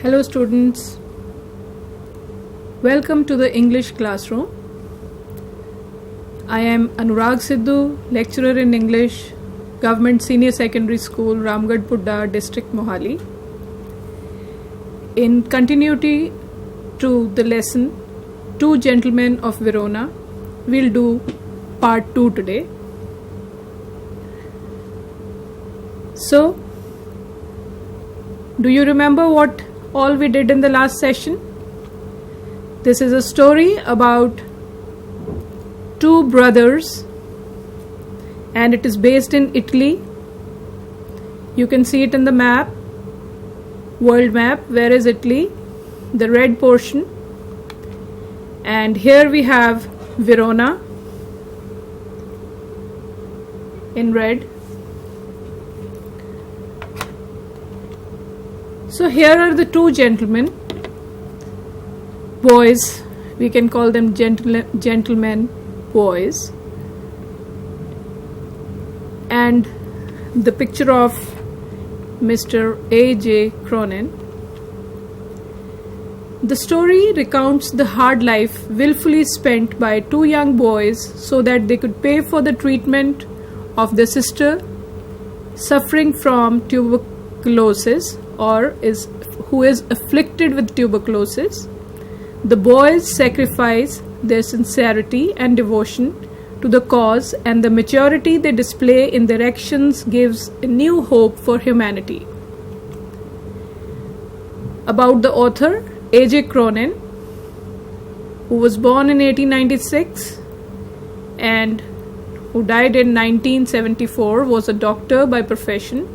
Hello students, welcome to the English classroom. I am Anurag Sidhu, lecturer in English, Government Senior Secondary School, Ramgarh Pudda, District Mohali. In continuity to the lesson, Two Gentlemen of Verona, we'll do part 2 today. So, do you remember what all we did in the last session? This is a story about two brothers and it is based in Italy. You can see it in the map, world map. Where is Italy? The red portion. And here we have Verona in red. So here are the two gentlemen, boys, we can call them gentlemen boys, and the picture of Mr. A.J. Cronin. The story recounts the hard life willfully spent by two young boys so that they could pay for the treatment of their sister suffering from tuberculosis who is afflicted with tuberculosis. The boys sacrifice their sincerity and devotion to the cause, and the maturity they display in their actions gives a new hope for humanity. About the author, A.J. Cronin, who was born in 1896 and who died in 1974, was a doctor by profession.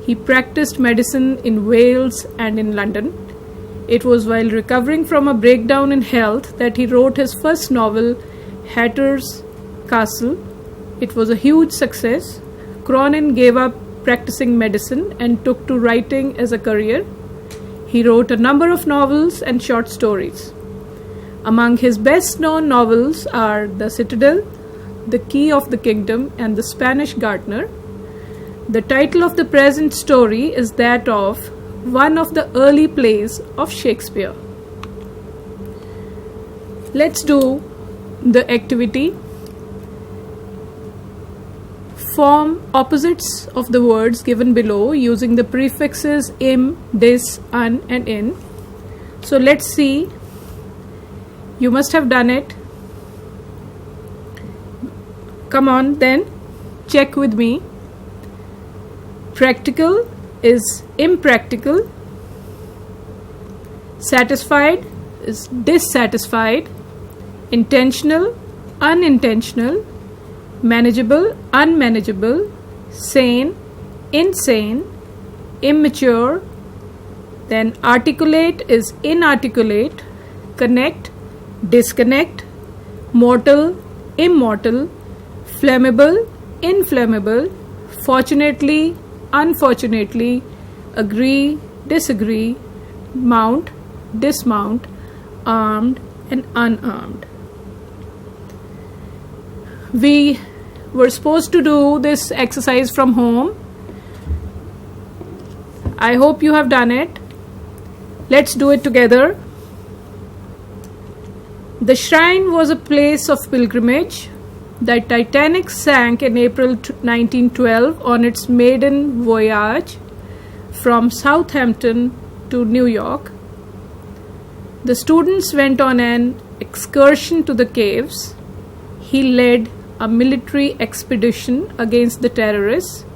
He practiced medicine in Wales and in London. It was while recovering from a breakdown in health that he wrote his first novel, Hatter's Castle. It was a huge success. Cronin gave up practicing medicine and took to writing as a career. He wrote a number of novels and short stories. Among his best-known novels are The Citadel, The Key of the Kingdom, and The Spanish Gardener. The title of the present story is that of one of the early plays of Shakespeare. Let's do the activity. Form opposites of the words given below using the prefixes im, dis, un and in. So let's see. You must have done it. Come on then, check with me. Practical is impractical. Satisfied is dissatisfied. Intentional, unintentional. Manageable, unmanageable. Sane, insane. Immature. Then articulate is inarticulate. Connect, disconnect. Mortal, immortal. Flammable, inflammable. Fortunately, unfortunately. Agree, disagree. Mount, dismount. Armed and unarmed. We were supposed to do this exercise from home. I hope you have done it. Let's do it together. The shrine was a place of pilgrimage. The Titanic sank in April 1912 on its maiden voyage from Southampton to New York. The students went on an excursion to the caves. He led a military expedition against the terrorists.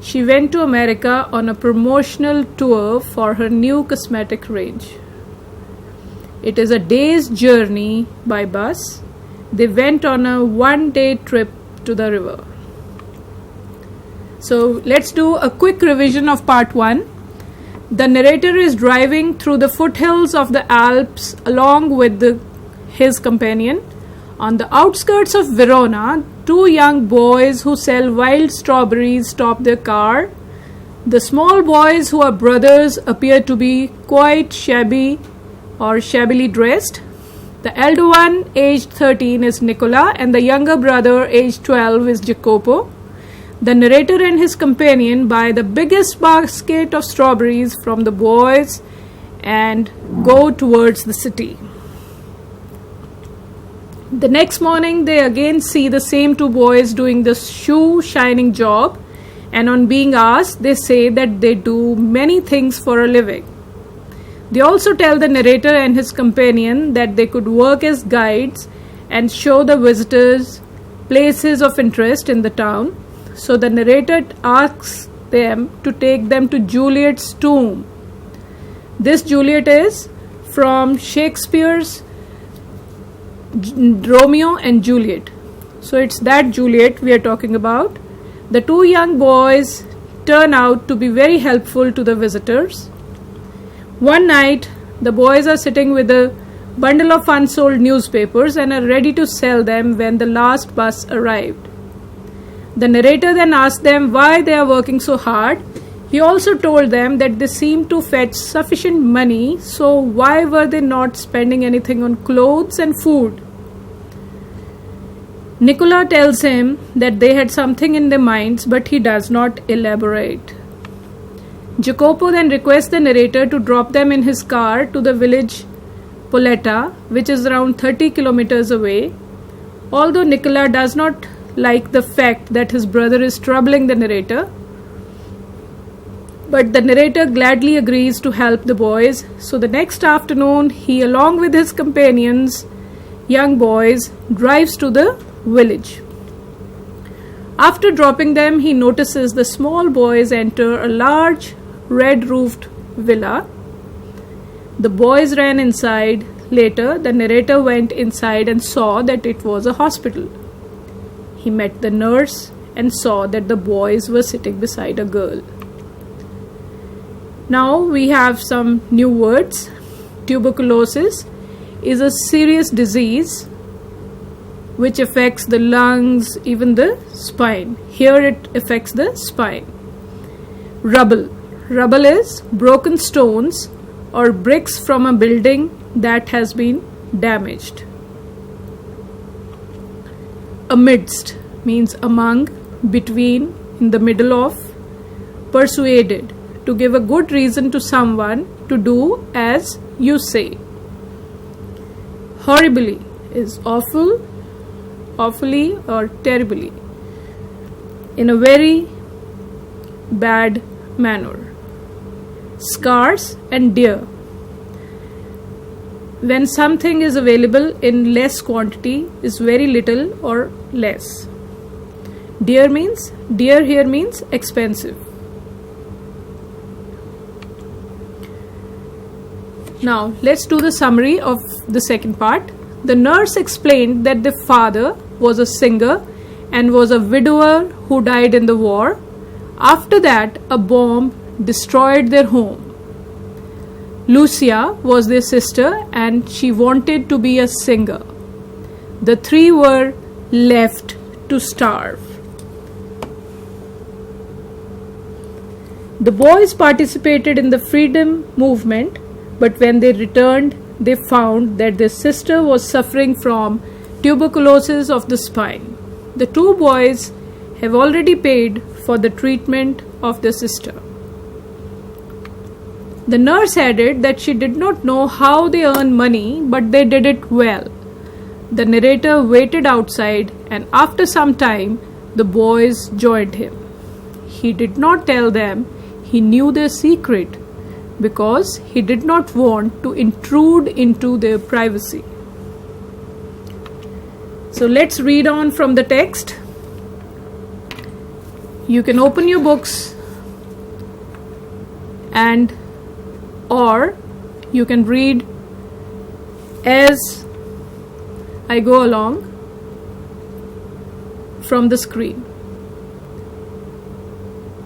She went to America on a promotional tour for her new cosmetic range. It is a day's journey by bus. They went on a one-day trip to the river. So let's do a quick revision of part 1. The narrator is driving through the foothills of the Alps along with his companion. On the outskirts of Verona, two young boys who sell wild strawberries stop their car. The small boys, who are brothers, appear to be quite shabby or shabbily dressed. The elder one, aged 13, is Nicola, and the younger brother, aged 12, is Jacopo. The narrator and his companion buy the biggest basket of strawberries from the boys and go towards the city. The next morning, they again see the same two boys doing the shoe shining job, and on being asked, they say that they do many things for a living. They also tell the narrator and his companion that they could work as guides and show the visitors places of interest in the town. So the narrator asks them to take them to Juliet's tomb. This Juliet is from Shakespeare's Romeo and Juliet. So it's that Juliet we are talking about. The two young boys turn out to be very helpful to the visitors. One night, the boys are sitting with a bundle of unsold newspapers and are ready to sell them when the last bus arrived. The narrator then asked them why they are working so hard. He also told them that they seemed to fetch sufficient money, so why were they not spending anything on clothes and food? Nicola tells him that they had something in their minds, but he does not elaborate. Jacopo then requests the narrator to drop them in his car to the village Poletta, which is around 30 kilometers away. Although Nicola does not like the fact that his brother is troubling the narrator, but the narrator gladly agrees to help the boys. So the next afternoon, he, along with his companions, young boys, drives to the village. After dropping them, he notices the small boys enter a large red-roofed villa. The boys ran inside. Later, the narrator went inside and saw that it was a hospital. He met the nurse and saw that the boys were sitting beside a girl. Now we have some new words. Tuberculosis is a serious disease which affects the lungs, even the spine. Here it affects the spine. Rubble. Rubble is broken stones or bricks from a building that has been damaged. Amidst means among, between, in the middle of. Persuaded, to give a good reason to someone to do as you say. Horribly is awful, awfully or terribly, in a very bad manner. Scarce and dear. When something is available in less quantity, is very little or less. Dear here means expensive. Now let's do the summary of the second part. The nurse explained that the father was a singer and was a widower who died in the war. After that, a bomb destroyed their home. Lucia was their sister and she wanted to be a singer. The three were left to starve. The boys participated in the freedom movement, but when they returned, they found that their sister was suffering from tuberculosis of the spine. The two boys have already paid for the treatment of the sister. The nurse added that she did not know how they earn money, but they did it well. The narrator waited outside, and after some time, the boys joined him. He did not tell them he knew their secret because he did not want to intrude into their privacy. So let's read on from the text. You can open your books and or you can read as I go along from the screen.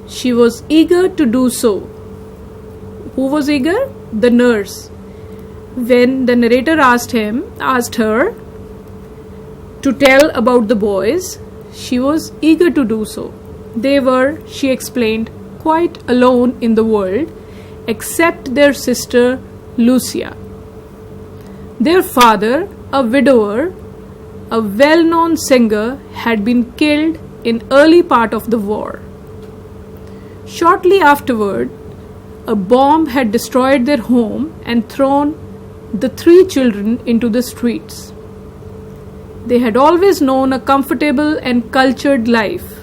She was eager to do so. Who was eager? The nurse. When the narrator asked her to tell about the boys, she was eager to do so. They were, she explained, quite alone in the world, except their sister Lucia. Their father, a widower, a well-known singer, had been killed in early part of the war. Shortly afterward, a bomb had destroyed their home and thrown the 3 children into the streets. They had always known a comfortable and cultured life.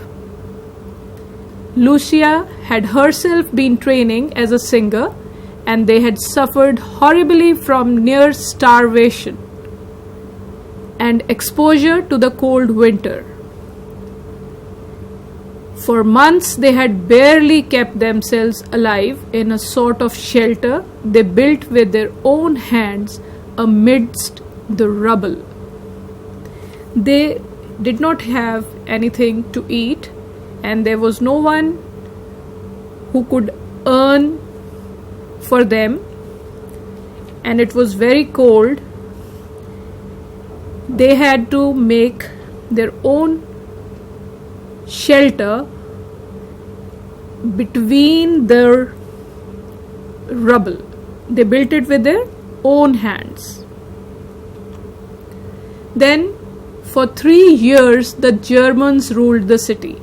Lucia had herself been training as a singer, and they had suffered horribly from near starvation and exposure to the cold winter. For months they had barely kept themselves alive in a sort of shelter they built with their own hands amidst the rubble. They did not have anything to eat, and there was no one who could earn for them, and it was very cold. They had to make their own shelter between the rubble. They built it with their own hands. Then, for 3 years, the Germans ruled the city.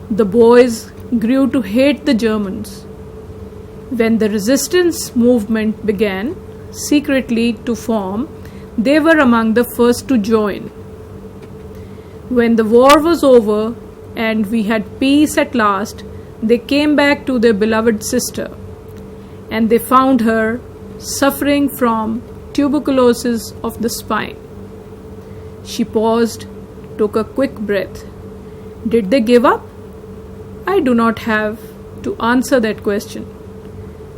The boys grew to hate the Germans. When the resistance movement began secretly to form, they were among the first to join. When the war was over and we had peace at last, they came back to their beloved sister, and they found her suffering from tuberculosis of the spine. She paused, took a quick breath. Did they give up? I do not have to answer that question.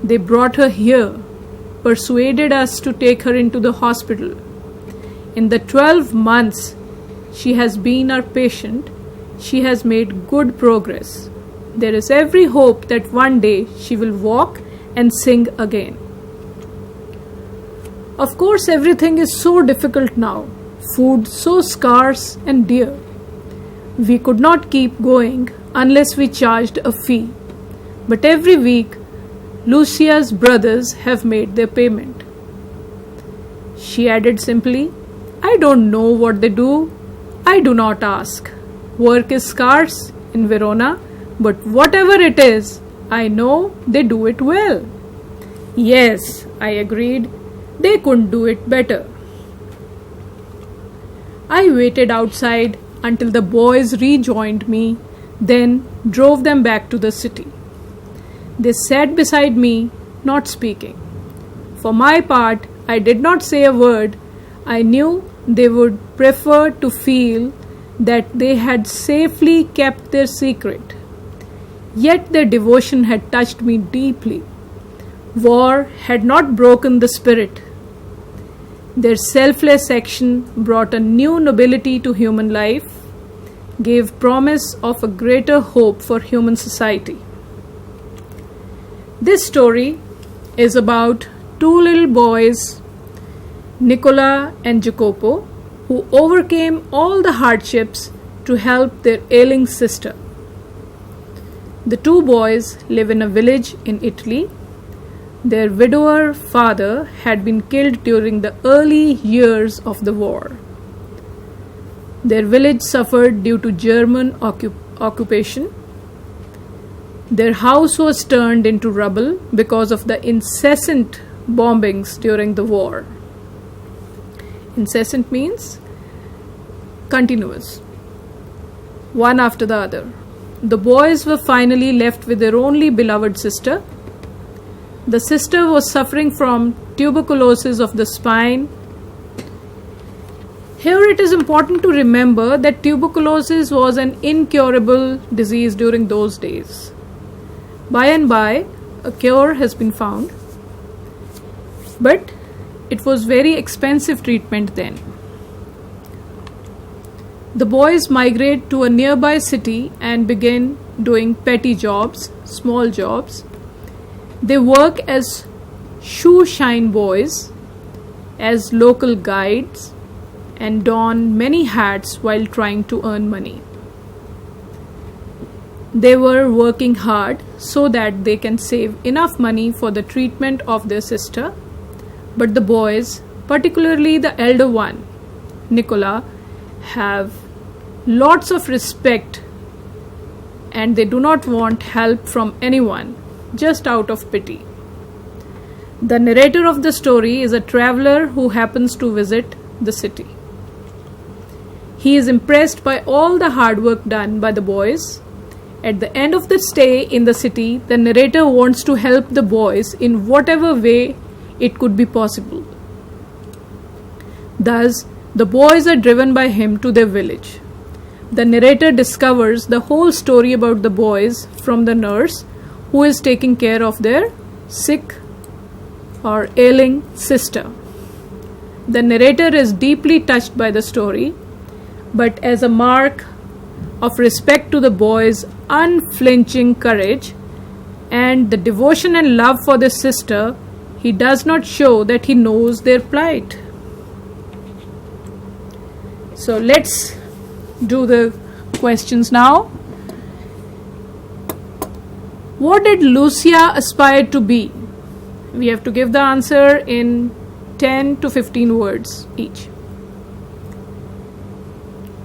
They brought her here, persuaded us to take her into the hospital. In the 12 months she has been our patient, she has made good progress. There is every hope that one day she will walk and sing again. Of course, everything is so difficult now, food so scarce and dear. We could not keep going unless we charged a fee. But every week, Lucia's brothers have made their payment. She added simply, I don't know what they do. I do not ask. Work is scarce in Verona, but whatever it is, I know they do it well. Yes, I agreed. They couldn't do it better. I waited outside until the boys rejoined me, then drove them back to the city. They sat beside me, not speaking. For my part, I did not say a word. I knew they would prefer to feel that they had safely kept their secret. Yet their devotion had touched me deeply. War had not broken the spirit. Their selfless action brought a new nobility to human life, gave promise of a greater hope for human society. This story is about 2 little boys, Nicola and Jacopo, who overcame all the hardships to help their ailing sister. The 2 boys live in a village in Italy. Their widower father had been killed during the early years of the war. Their village suffered due to German occupation. Their house was turned into rubble because of the incessant bombings during the war. Incessant means continuous, one after the other. The boys were finally left with their only beloved sister. The sister was suffering from tuberculosis of the spine. Here it is important to remember that tuberculosis was an incurable disease during those days. By and by, a cure has been found, but it was very expensive treatment then. The boys migrate to a nearby city and begin doing petty jobs, small jobs. They work as shoe shine boys, as local guides, and don many hats while trying to earn money. They were working hard so that they can save enough money for the treatment of their sister, but the boys, particularly the elder one, Nicola, have lots of respect and they do not want help from anyone. just out of pity. The narrator of the story is a traveler who happens to visit the city. He is impressed by all the hard work done by the boys. At the end of the stay in the city, the narrator wants to help the boys in whatever way it could be possible. Thus, the boys are driven by him to their village. The narrator discovers the whole story about the boys from the nurse who is taking care of their sick or ailing sister. The narrator is deeply touched by the story, but as a mark of respect to the boys' unflinching courage and the devotion and love for their sister, he does not show that he knows their plight. So let's do the questions now. What did Lucia aspire to be? We have to give the answer in 10 to 15 words each.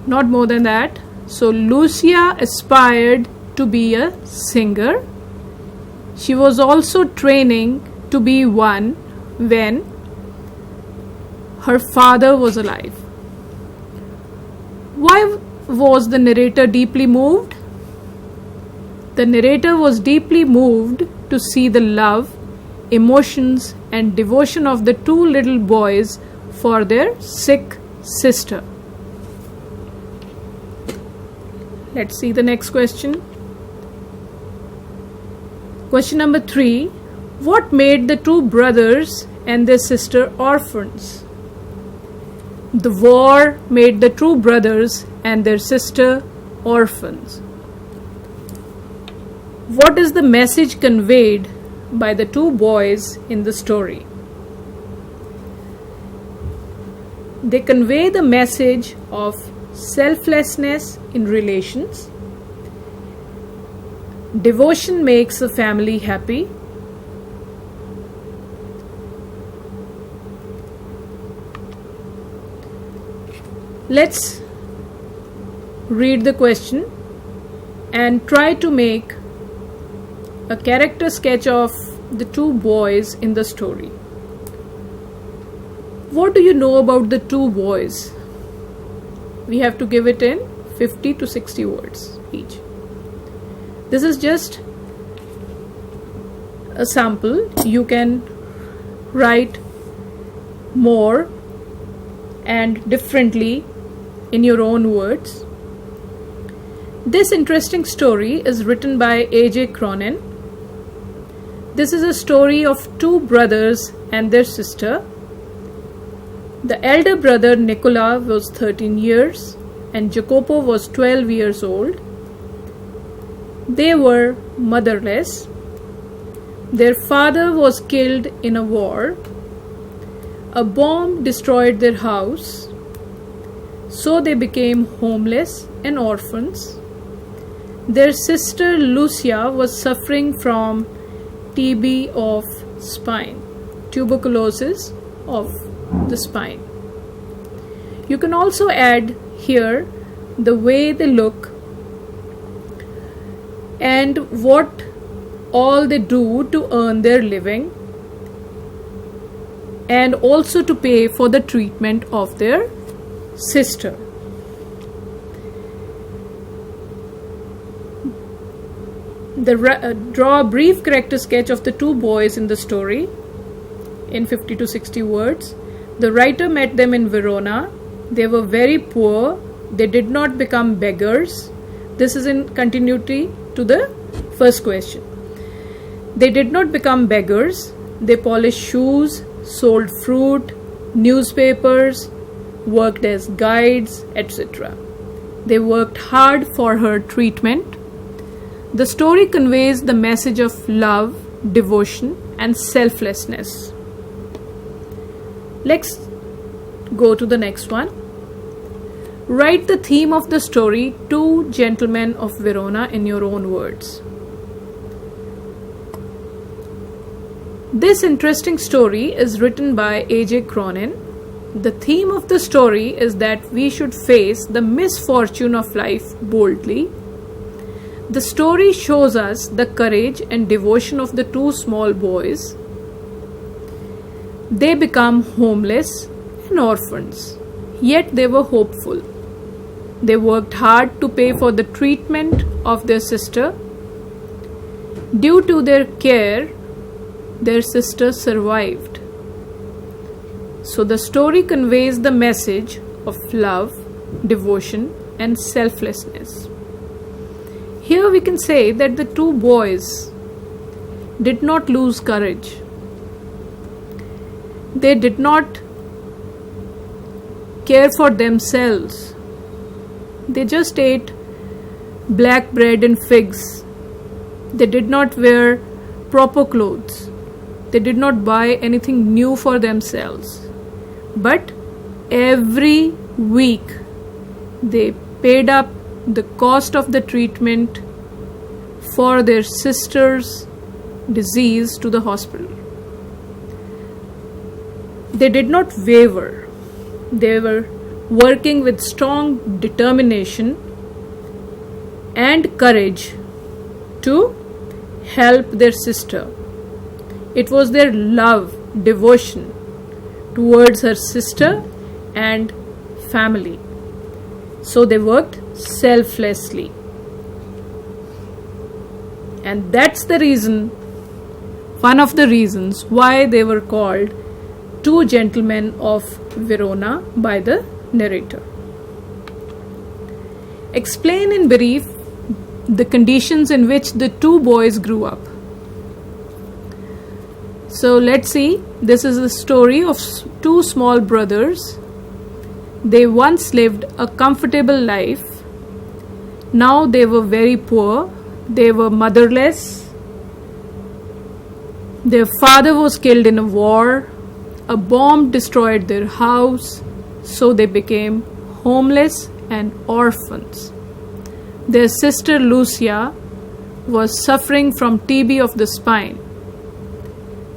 Not more than that. So Lucia aspired to be a singer. She was also training to be one when her father was alive. Why was the narrator deeply moved? The narrator was deeply moved to see the love, emotions, and devotion of the two little boys for their sick sister. Let's see the next question. Question number 3. What made the two brothers and their sister orphans? The war made the two brothers and their sister orphans. What is the message conveyed by the two boys in the story? They convey the message of selflessness in relations. Devotion makes a family happy. Let's read the question and try to make a character sketch of the two boys in the story. What do you know about the two boys? We have to give it in 50 to 60 words each. This is just a sample. You can write more and differently in your own words. This interesting story is written by A.J. Cronin. This is a story of two brothers and their sister. The elder brother Nicola was 13 years and Jacopo was 12 years old. They were motherless. Their father was killed in a war. A bomb destroyed their house, so they became homeless and orphans. Their sister Lucia was suffering from TB of spine, tuberculosis of the spine. You can also add here the way they look and what all they do to earn their living, and also to pay for the treatment of their sister. Draw a brief character sketch of the two boys in the story in 50 to 60 words. The writer met them in Verona. They were very poor. They did not become beggars. This is in continuity to the first question. They did not become beggars. They polished shoes, sold fruit, newspapers, worked as guides, etc. They worked hard for her treatment. The story conveys the message of love, devotion, and selflessness. Let's go to the next one. Write the theme of the story, Two Gentlemen of Verona, in your own words. This interesting story is written by A.J. Cronin. The theme of the story is that we should face the misfortune of life boldly. The story shows us the courage and devotion of the two small boys. They become homeless and orphans, yet they were hopeful. They worked hard to pay for the treatment of their sister. Due to their care, their sister survived. So the story conveys the message of love, devotion, and selflessness. Here we can say that the two boys did not lose courage. They did not care for themselves. They just ate black bread and figs. They did not wear proper clothes. They did not buy anything new for themselves. But every week they paid up the cost of the treatment for their sister's disease to the hospital. They did not waver. They were working with strong determination and courage to help their sister. It was their love, devotion towards her sister and family. So they worked selflessly. And that's the reason, one of the reasons why they were called Two Gentlemen of Verona by the narrator. Explain in brief the conditions in which the two boys grew up. So let's see. This is the story of two small brothers. They once lived a comfortable life. Now they were very poor. They were motherless. Their father was killed in a war. A bomb destroyed their house. So they became homeless and orphans. Their sister Lucia was suffering from TB of the spine.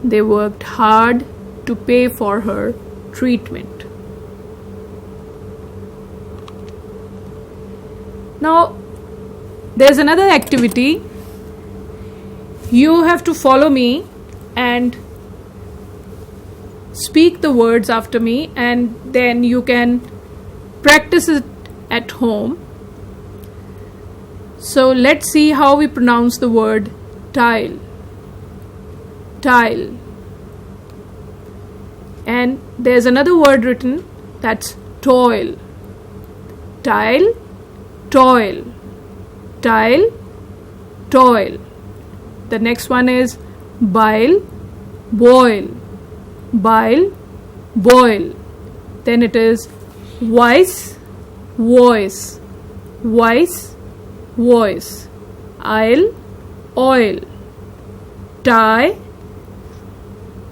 They worked hard to pay for her treatment. Now, there's another activity. You have to follow me and speak the words after me, and then you can practice it at home. So let's see how we pronounce the word tile. Tile. And there's another word written, that's toil. Tile, toil. Tile, toil. The next one is bile, boil. Bile, boil. Then it is vice, voice. Vice, voice. Aisle, oil. Tie,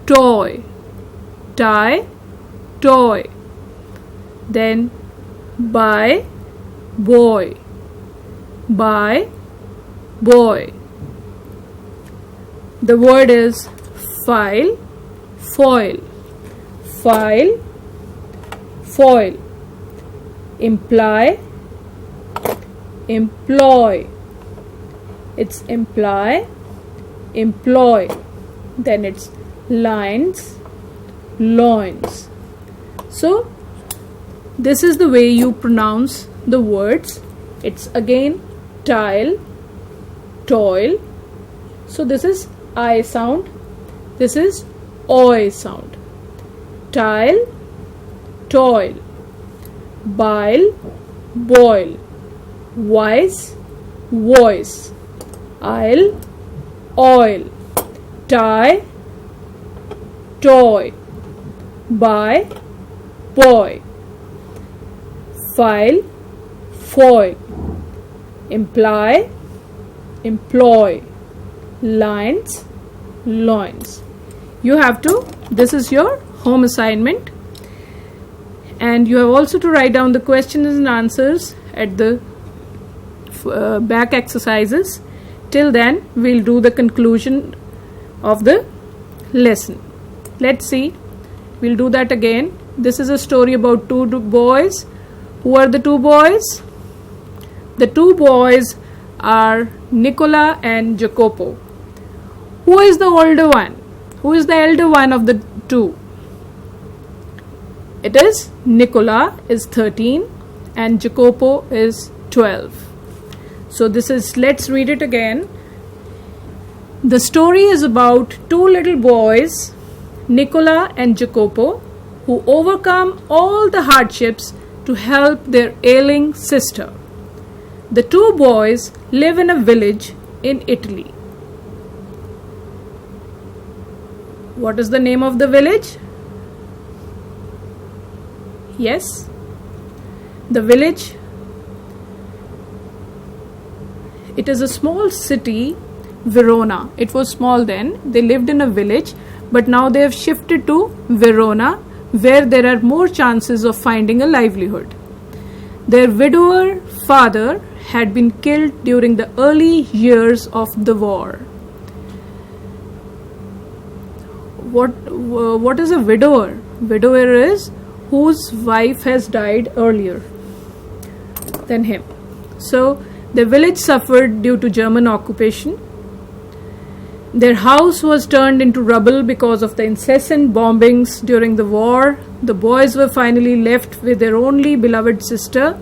toy. Tie, toy. Then buy, boy. Buy, boy. The word is file, foil. File, foil. Imply, employ. It's imply, employ. Then it's lines, loins. So this is the way you pronounce the words. It's again tile, toil. So this is I sound. This is oi sound. Tile, toil. Bile, boil. Vice, voice. Aisle, oil. Tie, toy. Buy, boy. File, foil. Imply, employ. Lines, loins. You have to, this is your home assignment, and you have also to write down the questions and answers at the back exercises. Till then, we'll do the conclusion of the lesson. Let's see. We'll do that again. This is a story about two boys. Who are the two boys? The two boys are Nicola and Jacopo. Who is the older one? Who is the elder one of the two? It is Nicola is 13 and Jacopo is 12. So let's read it again. The story is about two little boys, Nicola and Jacopo, who overcome all the hardships to help their ailing sister. The two boys live in a village in Italy. What is the name of the village? Yes, the village. It is a small city, Verona. It was small then. They lived in a village, but now they have shifted to Verona, where there are more chances of finding a livelihood. Their widower father had been killed during the early years of the war. What is a widower? Widower is whose wife has died earlier than him. So the village suffered due to German occupation. Their house was turned into rubble because of the incessant bombings during the war. The boys were finally left with their only beloved sister.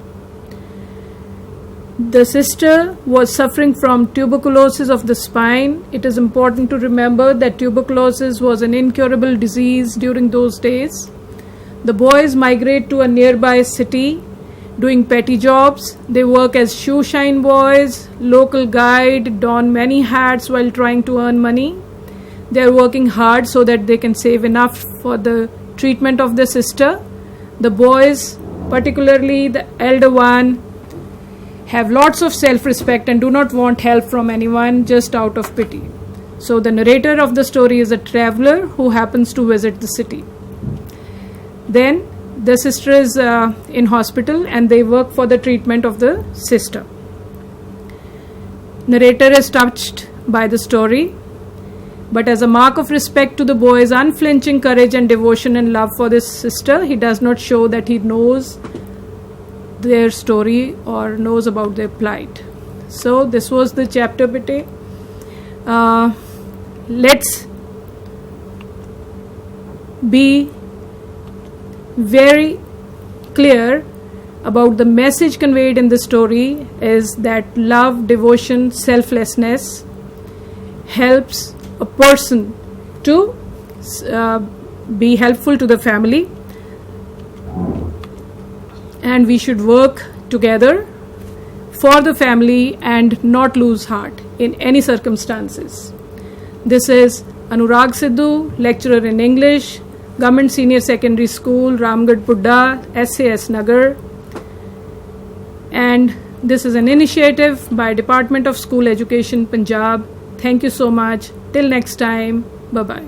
The sister was suffering from tuberculosis of the spine. It is important to remember that tuberculosis was an incurable disease during those days. The boys migrate to a nearby city, doing petty jobs. They work as shoe shine boys, local guide, don many hats while trying to earn money. They are working hard so that they can save enough for the treatment of their sister. The boys, particularly the elder one, have lots of self-respect and do not want help from anyone just out of pity. So the narrator of the story is a traveler who happens to visit the city. Then the sister is in hospital and they work for the treatment of the sister. Narrator is touched by the story, but as a mark of respect to the boy's unflinching courage and devotion and love for this sister, he does not show that he knows their story or knows about their plight. So this was the chapter bete. Let's be very clear about the message conveyed in the story is that love, devotion, selflessness helps a person to be helpful to the family, and we should work together for the family and not lose heart in any circumstances. This is Anurag Sidhu, lecturer in English, Government Senior Secondary School, Ramgarh Pudda, SAS Nagar. And this is an initiative by Department of School Education, Punjab. Thank you so much. Till next time. Bye-bye.